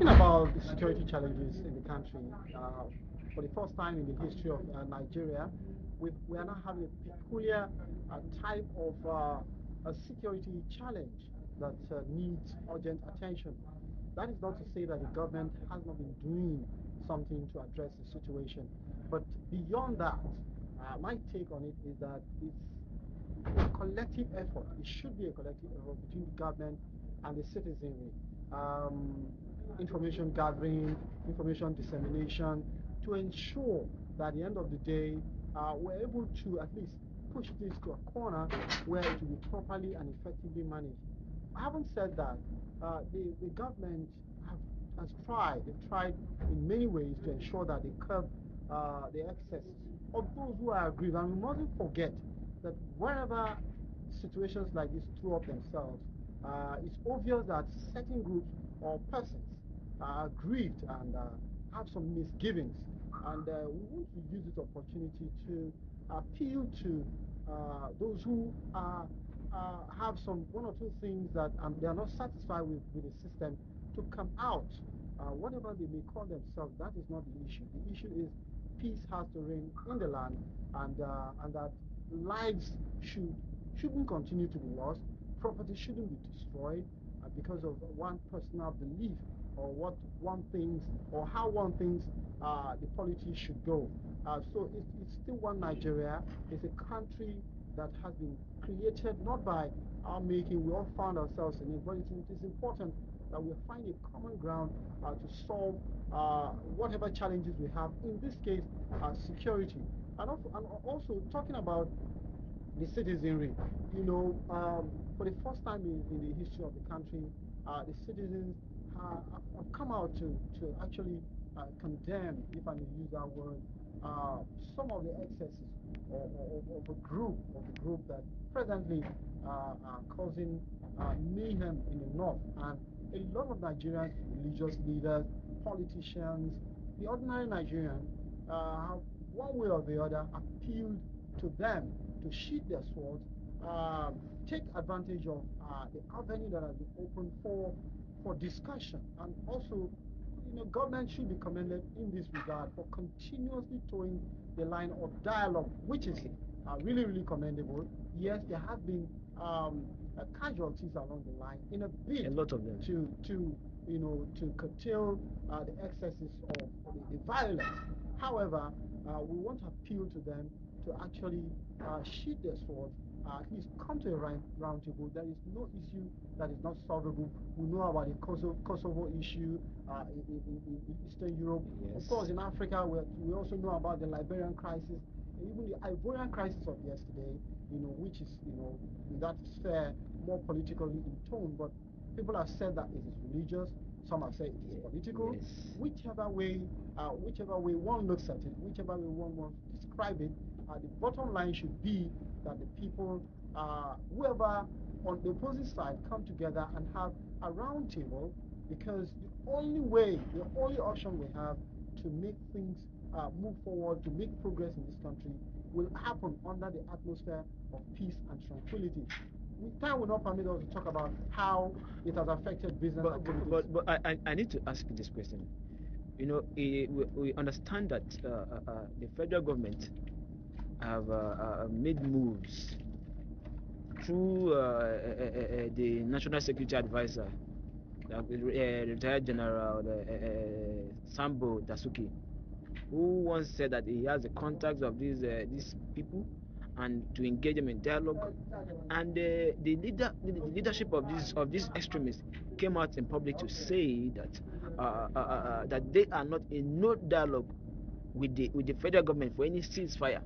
Talking about the security challenges in the country, for the first time in the history of Nigeria, we are now having a peculiar type of a security challenge that needs urgent attention. That is not to say that the government has not been doing something to address the situation, but beyond that, my take on it is that it's a collective effort. It should be a collective effort between the government and the citizenry. Um, Information gathering, information dissemination, to ensure that at the end of the day, we're able to at least push this to a corner where it will be properly and effectively managed. I haven't said that the government have, has tried, they've tried in many ways to ensure that they curb the excesses of those who are aggrieved. And we mustn't forget that wherever situations like this throw up themselves, it's obvious that certain groups or persons are aggrieved and have some misgivings. And we want to use this opportunity to appeal to those who have some one or two things that they are not satisfied with the system to come out. Whatever they may call themselves, that is not the issue. The issue is peace has to reign in the land, and that lives shouldn't continue to be lost, property shouldn't be destroyed because of one personal belief or what one thinks or how one thinks the politics should go. So it's still one Nigeria. It's a country that has been created not by our making. We all found ourselves in it, but it is important that we find a common ground to solve whatever challenges we have. In this case, security, and also talking about the citizenry. For the first time in the history of the country, the citizens have come out to actually condemn, if I may use that word, some of the excesses of the group that presently are causing mayhem in the north. And a lot of Nigerians, religious leaders, politicians, the ordinary Nigerian, have one way or the other appealed to them to sheath their swords, take advantage of the avenue that has been opened for discussion. And also, government should be commended in this regard for continuously towing the line of dialogue, which is really, really commendable. Yes, there have been casualties along the line in a bid A lot of them. to curtail the excesses of the violence. However, we want to appeal to them to actually sheath their swords, at least come to a round table. There is no issue that is not solvable. We know about the Kosovo issue in Eastern Europe. Yes. Of course, in Africa, we also know about the Liberian crisis, and even the Ivorian crisis of yesterday, which is, in that sphere, more politically in tone. But people have said that it is religious. Some have said it is political. Yes. Whichever way one looks at it, whichever way one wants to describe it, the bottom line should be that the people, whoever on the opposite side, come together and have a round table, because the only option we have to make things move forward, to make progress in this country, will happen under the atmosphere of peace and tranquility. Time will not permit us to talk about how it has affected business activities. But I need to ask you this question. We understand that the federal government have made moves through the National Security Advisor, retired General Sambo Dasuki, who once said that he has the contacts of these people and to engage them in dialogue. And the leadership of these extremists came out in public to say that that they are not in no dialogue with the federal government for any ceasefire.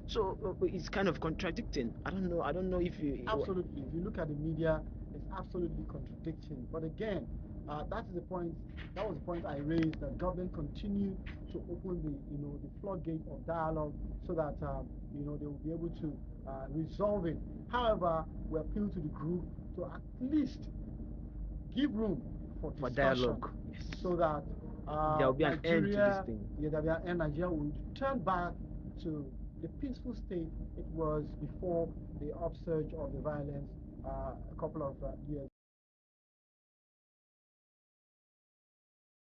So it's kind of contradicting. I don't know if you. Absolutely. If you look at the media, it's absolutely contradicting. But again, that is the point. That was the point I raised. That government continue to open the floodgate of dialogue so that they will be able to resolve it. However, we appeal to the group to at least give room for discussion, dialogue, yes, so that there will be an end to this thing. Yeah, there will be an end. Nigeria will turn back to the peaceful state it was before the upsurge of the violence a couple of years